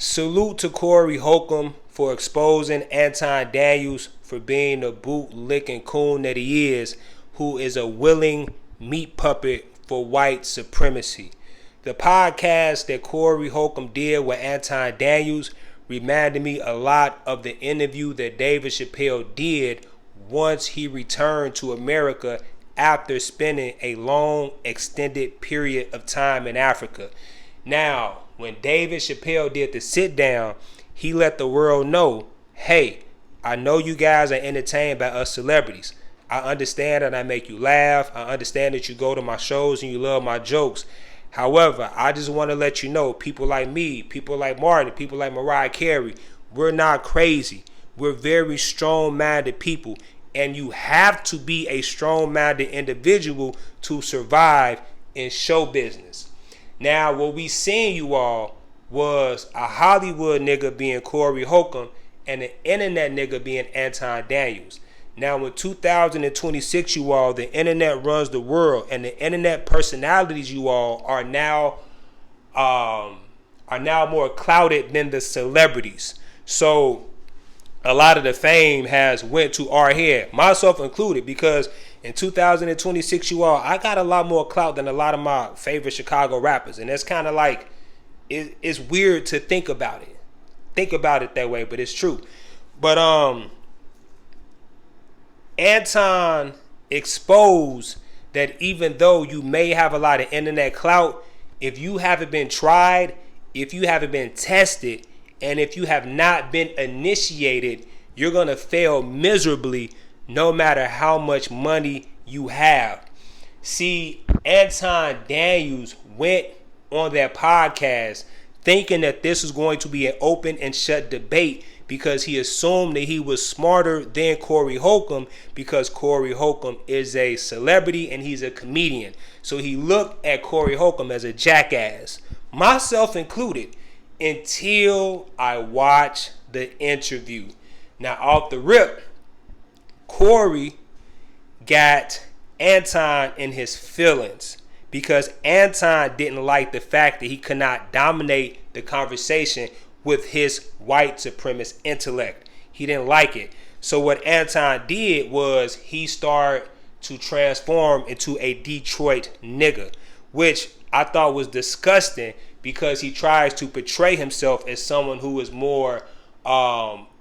Salute to Corey Holcomb for exposing Anton Daniels for being the boot-licking coon that he is, who is a willing meat puppet for white supremacy. The podcast that Corey Holcomb did with Anton Daniels reminded me a lot of the interview that David Chappelle did once he returned to America after spending a long, extended period of time in Africa. Now, when David Chappelle did the sit down, he let the world know, hey, I know you guys are entertained by us celebrities. I understand that I make you laugh. I understand that you go to my shows and you love my jokes. However, I just want to let you know, people like me, people like Martin, people like Mariah Carey, we're not crazy. We're very strong-minded people. And you have to be a strong-minded individual to survive in show business. Now, what we seen, you all, was a Hollywood nigga being Corey Holcomb and an internet nigga being Anton Daniels. Now, in 2026, you all, the internet runs the world, and the internet personalities, you all, are now more clouded than the celebrities. So a lot of the fame has went to our head, myself included, because in 2026, you all, I got a lot more clout than a lot of my favorite Chicago rappers, and it's kind of like, it's weird to think about it that way, but it's true. But Anton exposed that even though you may have a lot of internet clout, if you haven't been tried, if you haven't been tested, and if you have not been initiated, you're going to fail miserably no matter how much money you have. See, Anton Daniels went on that podcast thinking that this was going to be an open and shut debate because he assumed that he was smarter than Corey Holcomb because Corey Holcomb is a celebrity and he's a comedian. So he looked at Corey Holcomb as a jackass, myself included, until I watched the interview. Now, off the rip, Corey got Anton in his feelings because Anton didn't like the fact that he could not dominate the conversation with his white supremacist intellect. He didn't like it. So what Anton did was he started to transform into a Detroit nigga, which I thought was disgusting because he tries to portray himself as someone who is more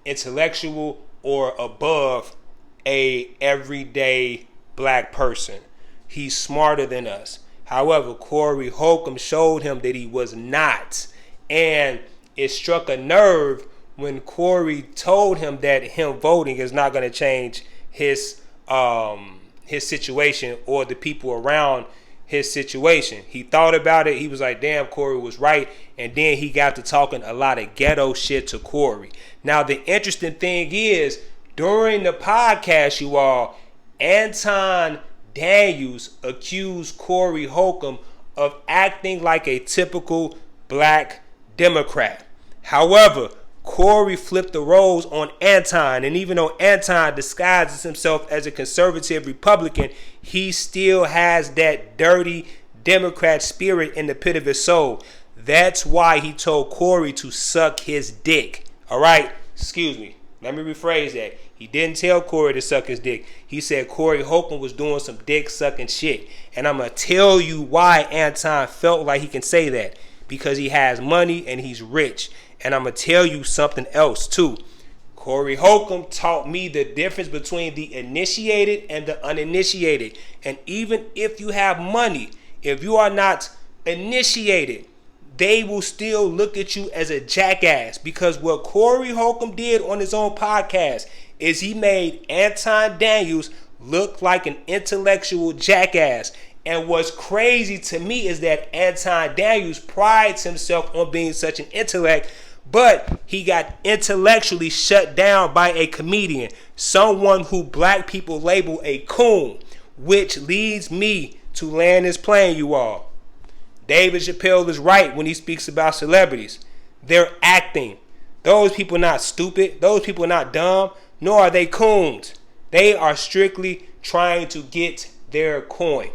intellectual or above a everyday black person. He's smarter than us. However, Corey Holcomb showed him that he was not. And it struck a nerve when Corey told him that him voting is not going to change his situation or the people around his situation. He thought about it. He was like, damn, Corey was right. And then he got to talking a lot of ghetto shit to Corey. Now, the interesting thing is, during the podcast, you all, Anton Daniels accused Corey Holcomb of acting like a typical black Democrat. However, Corey flipped the roles on Anton, and even though Anton disguises himself as a conservative Republican, he still has that dirty Democrat spirit in the pit of his soul. That's why he told Corey to suck his dick. All right? Excuse me. Let me rephrase that. He didn't tell Corey to suck his dick. He said Corey Holcomb was doing some dick-sucking shit. And I'm going to tell you why Anton felt like he can say that. Because he has money and he's rich. And I'm going to tell you something else too. Corey Holcomb taught me the difference between the initiated and the uninitiated. And even if you have money, if you are not initiated, they will still look at you as a jackass. Because what Corey Holcomb did on his own podcast is he made Anton Daniels look like an intellectual jackass. And what's crazy to me is that Anton Daniels prides himself on being such an intellect, but he got intellectually shut down by a comedian, someone who black people label a coon, which leads me to land this plane, you all. David Chappelle is right when he speaks about celebrities. They're acting. Those people are not stupid. Those people are not dumb, nor are they coons. They are strictly trying to get their coin.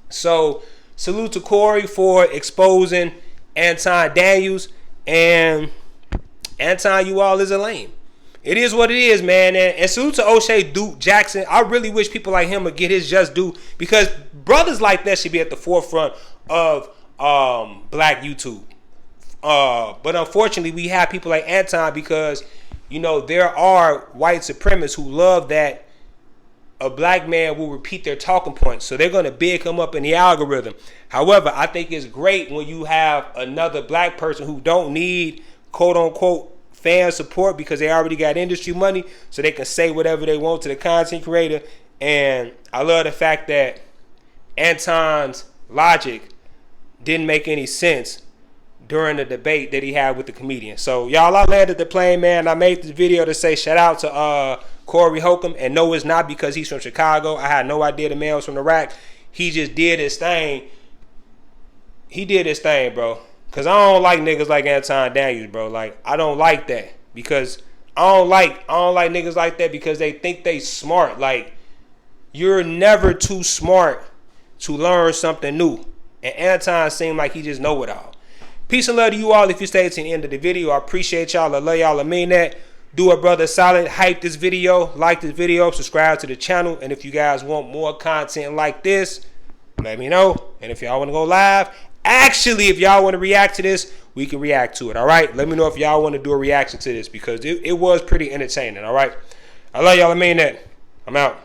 So, salute to Corey for exposing Anton Daniels. And Anton, you all is a lame. It is what it is, man. And salute to O'Shea Duke Jackson. I really wish people like him would get his just due, because brothers like that should be at the forefront of black YouTube. But unfortunately, we have people like Anton because, you know, there are white supremacists who love that a black man will repeat their talking points. So they're going to big him up in the algorithm. However, I think it's great when you have another black person who don't need quote unquote fan support because they already got industry money, so they can say whatever they want to the content creator. And I love the fact that Anton's logic didn't make any sense during the debate that he had with the comedian. So y'all, I landed the plane, man. I made this video to say shout out to Corey Holcomb, and no, it's not because he's from Chicago. I had no idea the man was from Iraq. He just did his thing. He did his thing, bro. Cause I don't like niggas like Anton Daniels, bro. Like, I don't like that, because I don't like niggas like that because they think they smart. Like, you're never too smart to learn something new. And Anton seemed like he just know it all. Peace and love to you all. If you stayed to the end of the video, I appreciate y'all. I love y'all. I mean that. Do a brother solid. Hype this video. Like this video. Subscribe to the channel. And if you guys want more content like this, let me know. And if y'all want to go live, actually, if y'all want to react to this, we can react to it. All right. Let me know if y'all want to do a reaction to this, because it was pretty entertaining. All right. I love y'all. I mean that. I'm out.